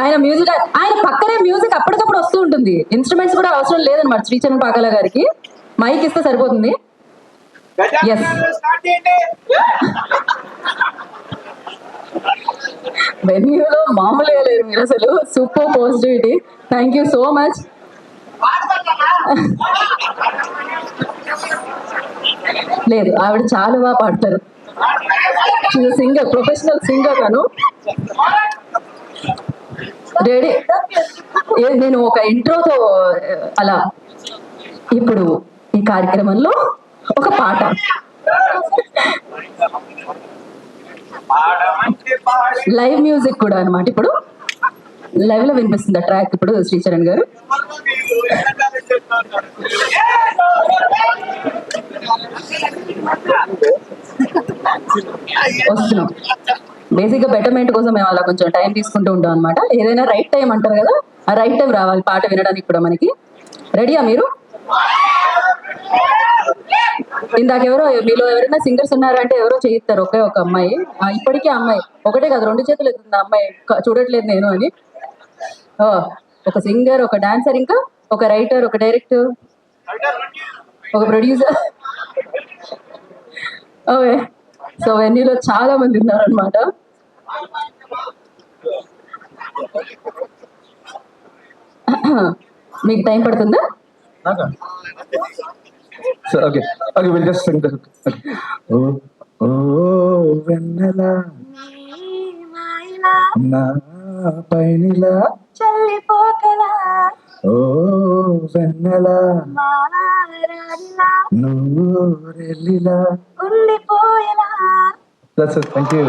ఆయన మ్యూజిక్, ఆయన పక్కనే మ్యూజిక్ అప్పటికప్పుడు వస్తూ ఉంటుంది. ఇన్స్ట్రుమెంట్స్ కూడా అవసరం లేదన్నమాట శ్రీచరణ్ పాకాల గారికి. మైక్ ఇస్తే సరిపోతుంది. ఎస్, వెన్యూలో మామూలుగా లేరు మీరు అసలు. Super positivity. Thank you so much. లేదు, ఆవిడ చాలా బాగా పాడతారు. సింగర్, ప్రొఫెషనల్ సింగర్ తను. రెడీ, నేను ఒక ఇంట్రోతో అలా. ఇప్పుడు ఈ కార్యక్రమంలో ఒక పాట, లైవ్ మ్యూజిక్ కూడా అనమాట. ఇప్పుడు లైవ్ లో వినిపిస్తుంది ఆ ట్రాక్. ఇప్పుడు శ్రీచరణ్ గారు వస్తున్నాం. బేసిక్ గా బెటర్మెంట్ కోసం మేము అలా కొంచెం టైం తీసుకుంటూ ఉంటాం అనమాట. ఏదైనా రైట్ టైం అంటారు కదా, ఆ రైట్ టైం రావాలి పాట వినడానికి కూడా మనకి. రెడీయా మీరు? ఇందాక ఎవరో మీలో ఎవరైనా సింగర్స్ ఉన్నారంటే ఎవరో చేయిస్తారు. ఒకే ఒక అమ్మాయి, ఇప్పటికీ అమ్మాయి ఒకటే కాదు, 2 చేతులు ఎత్తుంది అమ్మాయి, చూడట్లేదు నేను అని. ఒక సింగర్, ఒక డాన్సర్, ఇంకా ఒక రైటర్, ఒక డైరెక్టర్, ఒక ప్రొడ్యూసర్. ఓకే, సో వెన్నీలో చాలా మంది ఉన్నారనమాట. మీకు టైం పడుతుందా? Okay okay, will just sing this. ఓ ఓ వెన్నెల నా పైనిలా చల్లిపోకలా, ఓ వెన్నెల నువ్వు రెల్లిలా ఉండిపోయేలా. That's it, thank you.